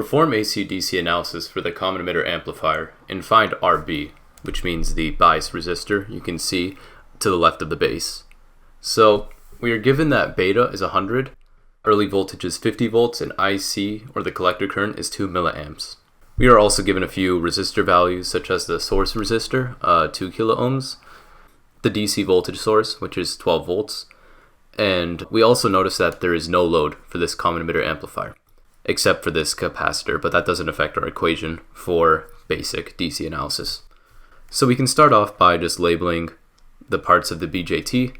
Perform AC/DC analysis for the common emitter amplifier and find RB, which means the bias resistor you can see to the left of the base. So we are given that beta is 100, early voltage is 50 volts, and IC, or the collector current, is 2 milliamps. We are also given a few resistor values, such as the source resistor, 2 kilo ohms, the DC voltage source, which is 12 volts, and we also notice that there is no load for this common emitter amplifier, except for this capacitor, but that doesn't affect our equation for basic DC analysis. So we can start off by just labeling the parts of the BJT,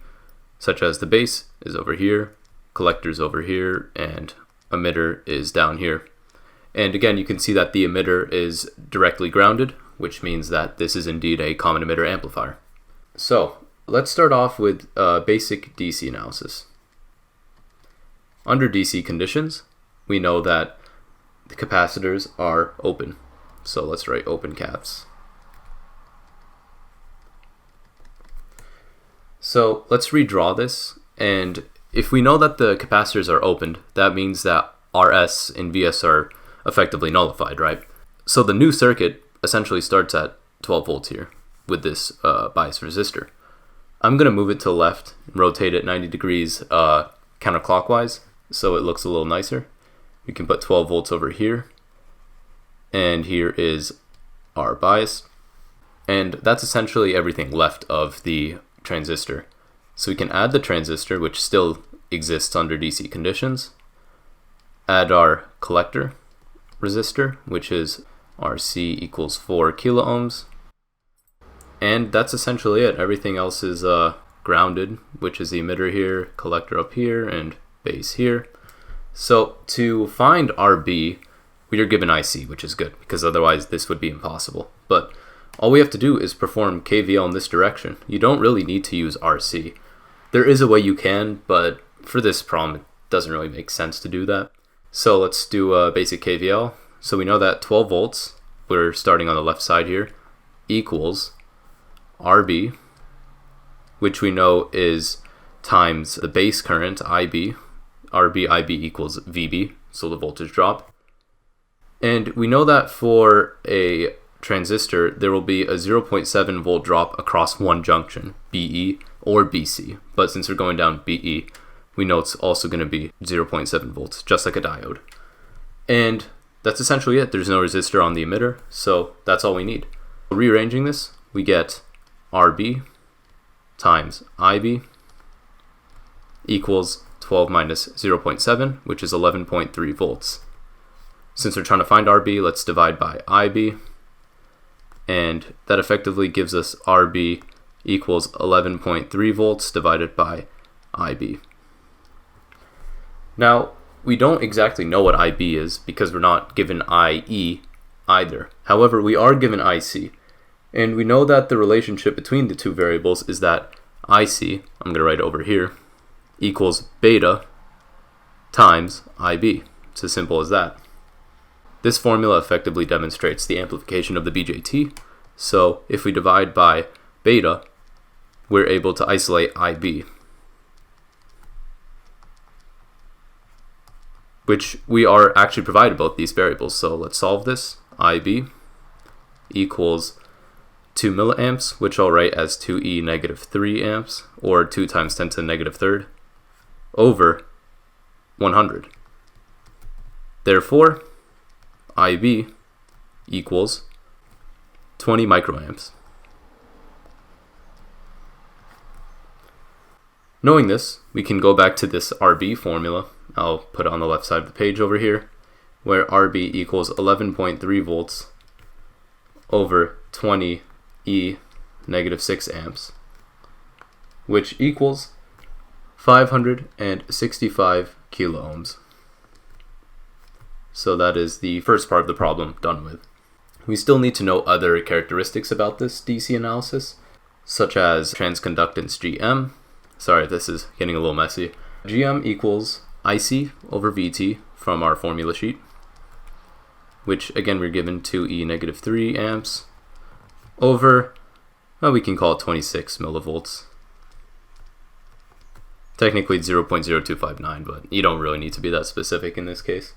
such as the base is over here, collector's over here, and emitter is down here. And again, you can see that the emitter is directly grounded, which means that this is indeed a common emitter amplifier. So let's start off with basic DC analysis. Under DC conditions, we know that the capacitors are open. So let's write open caps. So let's redraw this, and if we know that the capacitors are opened, that means that RS and VS are effectively nullified, right? So the new circuit essentially starts at 12 volts here with this bias resistor. I'm going to move it to the left and rotate it 90 degrees counterclockwise so it looks a little nicer. We can put 12 volts over here, and here is our bias, and that's essentially everything left of the transistor. So we can add the transistor, which still exists under DC conditions, add our collector resistor, which is RC equals 4 kilo ohms, and that's essentially it. Everything else is grounded, which is the emitter here, collector up here, and base here. So to find RB, we are given IC, which is good, because otherwise this would be impossible. But all we have to do is perform KVL in this direction. You don't really need to use RC. There is a way you can, but for this problem, it doesn't really make sense to do that. So let's do a basic KVL. So we know that 12 volts, we're starting on the left side here, equals RB, which we know is times the base current, IB. RB, IB equals VB, so the voltage drop. And we know that for a transistor, there will be a 0.7 volt drop across one junction, BE or BC. But since we're going down BE, we know it's also going to be 0.7 volts, just like a diode. And that's essentially it. There's no resistor on the emitter, so that's all we need. Rearranging this, we get RB times IB equals 12 minus 0.7, which is 11.3 volts. Since we're trying to find RB, let's divide by IB, and that effectively gives us RB equals 11.3 volts divided by IB. Now, we don't exactly know what IB is because we're not given IE either. However, we are given IC, and we know that the relationship between the two variables is that IC, I'm going to write it over here, equals beta times IB. It's as simple as that. This formula effectively demonstrates the amplification of the BJT. So if we divide by beta, we're able to isolate IB, which we are actually provided both these variables. So let's solve this. IB equals 2 milliamps, which I'll write as 2e negative 3 amps, or 2 times 10 to the negative third, over 100. Therefore, IB equals 20 microamps. Knowing this, we can go back to this RB formula. I'll put it on the left side of the page over here, where RB equals 11.3 volts over 20 E negative 6 amps, which equals 565 kilo ohms. So that is the first part of the problem done with. We still need to know other characteristics about this DC analysis, such as transconductance GM. Sorry, this is getting a little messy. GM equals IC over VT from our formula sheet, which again we're given 2e negative 3 amps over, well, we can call it 26 millivolts. Technically 0.0259, but you don't really need to be that specific in this case.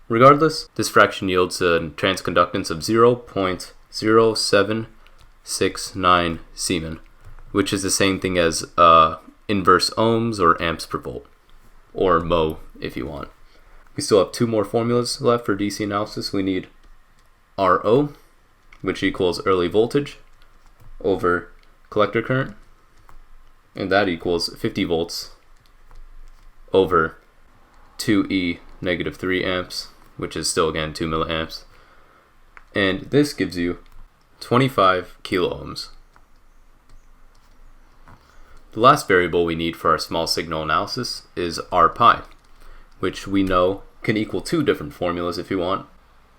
Regardless, this fraction yields a transconductance of 0.0769 Siemens, which is the same thing as inverse ohms or amps per volt, or mho if you want. We still have two more formulas left for DC analysis. We need RO, which equals early voltage over collector current, and that equals 50 volts over 2E negative 3 amps, which is still again 2 milliamps. And this gives you 25 kilo ohms. The last variable we need for our small signal analysis is R pi, which we know can equal two different formulas if you want.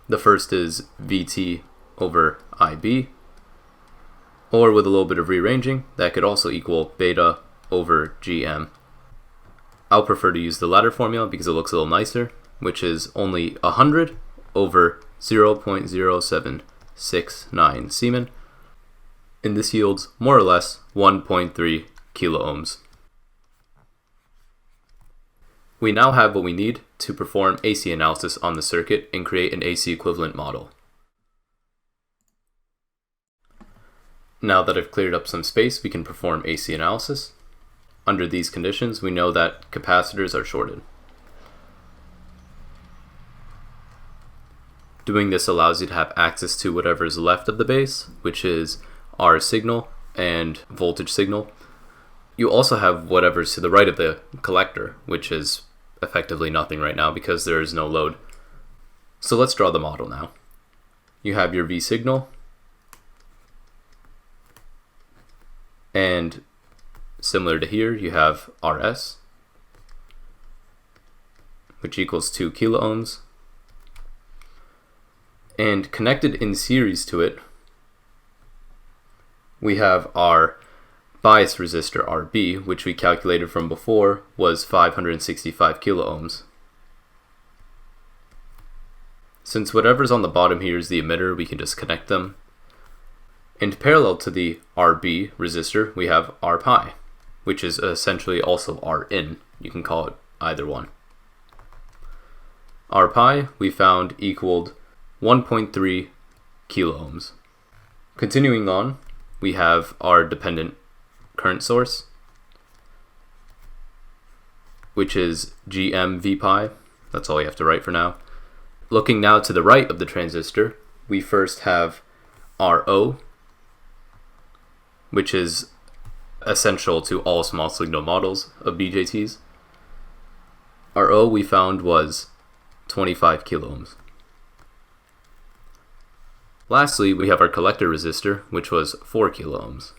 The first is VT over IB, or with a little bit of rearranging, that could also equal beta over GM. I'll prefer to use the latter formula because it looks a little nicer, which is only 100 over 0.0769 Siemens, and this yields more or less 1.3 kilo ohms. We now have what we need to perform AC analysis on the circuit and create an AC equivalent model. Now that I've cleared up some space, we can perform AC analysis. Under these conditions, we know that capacitors are shorted. Doing this allows you to have access to whatever is left of the base, which is R signal and voltage signal. You also have whatever's to the right of the collector, which is effectively nothing right now because there is no load. So let's draw the model now. You have your V signal, and similar to here, you have RS, which equals 2 kilo ohms. And connected in series to it, we have our bias resistor RB, which we calculated from before was 565 kilo ohms. Since whatever's on the bottom here is the emitter, we can just connect them. And parallel to the RB resistor, we have R pi, which is essentially also R in. You can call it either one. R pi we found equaled 1.3 kilo ohms. Continuing on, we have our dependent current source, which is GM V pi. That's all we have to write for now. Looking now to the right of the transistor, we first have RO, which is essential to all small signal models of BJTs. RO we found was 25 kilo ohms. Lastly, we have our collector resistor, which was 4 kilo ohms.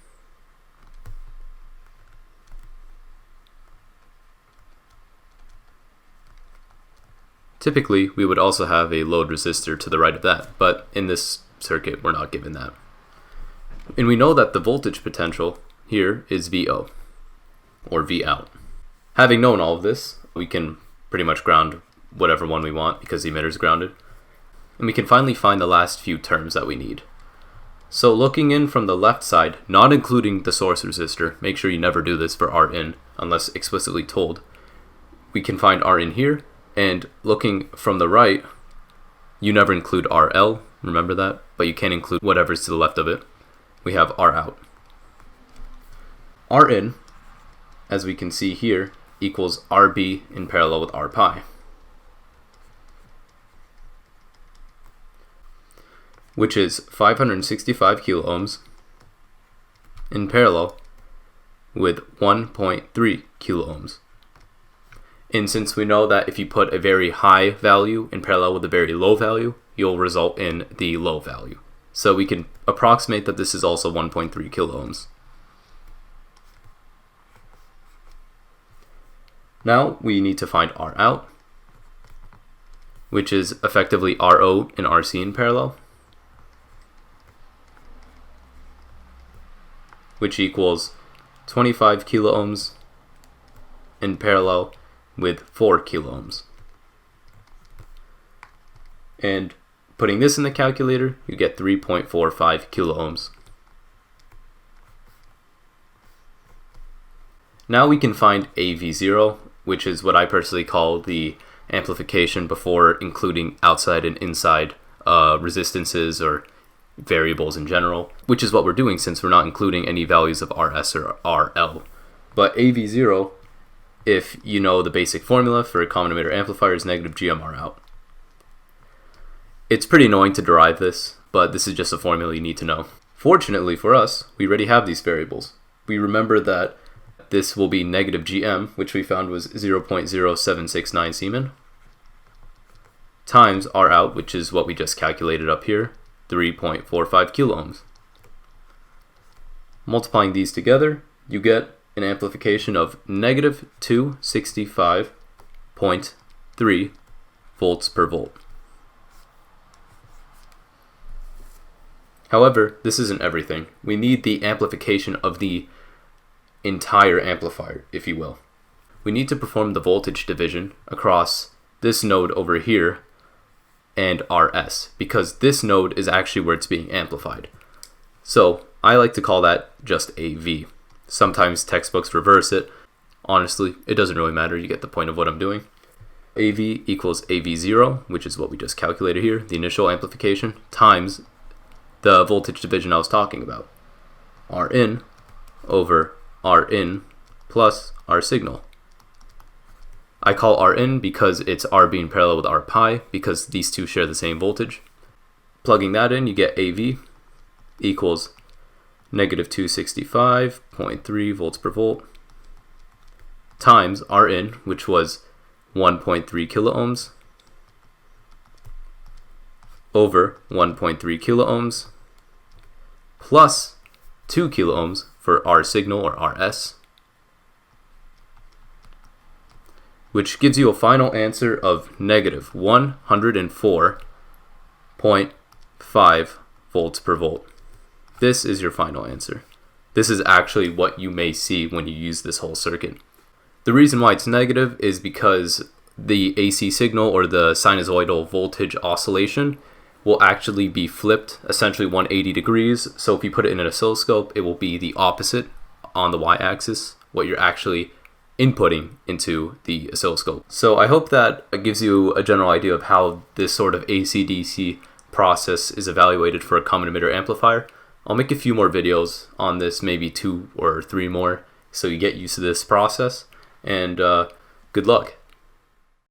Typically, we would also have a load resistor to the right of that, but in this circuit, we're not given that. And we know that the voltage potential here is VO, or V out. Having known all of this, we can pretty much ground whatever one we want because the emitter is grounded. And we can finally find the last few terms that we need. So looking in from the left side, not including the source resistor, make sure you never do this for R in unless explicitly told. We can find R in here, and looking from the right, you never include RL, remember that, but you can include whatever's to the left of it. We have R out. R in, as we can see here, equals RB in parallel with R pi, which is 565 kilo ohms in parallel with 1.3 kilo ohms. And since we know that if you put a very high value in parallel with a very low value, you'll result in the low value. So we can approximate that this is also 1.3 kilo ohms. Now we need to find R out, which is effectively RO and RC in parallel, which equals 25 kilo ohms in parallel with 4 kilo ohms. And putting this in the calculator, you get 3.45 kilo ohms. Now we can find AV0, which is what I personally call the amplification before including outside and inside resistances or variables in general, which is what we're doing since we're not including any values of RS or RL. But AV0, if you know the basic formula for a common emitter amplifier, is negative GMR out. It's pretty annoying to derive this, but this is just a formula you need to know. Fortunately for us, we already have these variables. We remember that this will be negative GM, which we found was 0.0769 Siemen, times R out, which is what we just calculated up here, 3.45 kilo ohms. Multiplying these together, you get an amplification of negative 265.3 volts per volt. However, this isn't everything. We need the amplification of the entire amplifier, if you will. We need to perform the voltage division across this node over here and RS, because this node is actually where it's being amplified. So I like to call that just AV. Sometimes textbooks reverse it. Honestly, it doesn't really matter. You get the point of what I'm doing. AV equals AV0, which is what we just calculated here, the initial amplification, times the voltage division I was talking about. Rin over Rin plus R signal. I call Rin because it's R being parallel with R pi, because these two share the same voltage. Plugging that in, you get AV equals negative 265.3 volts per volt times Rin, which was 1.3 kilo ohms, over 1.3 kilo ohms plus 2 kilo ohms for R signal or RS, which gives you a final answer of negative 104.5 volts per volt. This is your final answer. This is actually what you may see when you use this whole circuit. The reason why it's negative is because the AC signal or the sinusoidal voltage oscillation will actually be flipped essentially 180 degrees. So if you put it in an oscilloscope, it will be the opposite on the y-axis, what you're actually inputting into the oscilloscope. So I hope that gives you a general idea of how this sort of AC-DC process is evaluated for a common emitter amplifier. I'll make a few more videos on this, maybe 2 or 3 more, so you get used to this process, and good luck.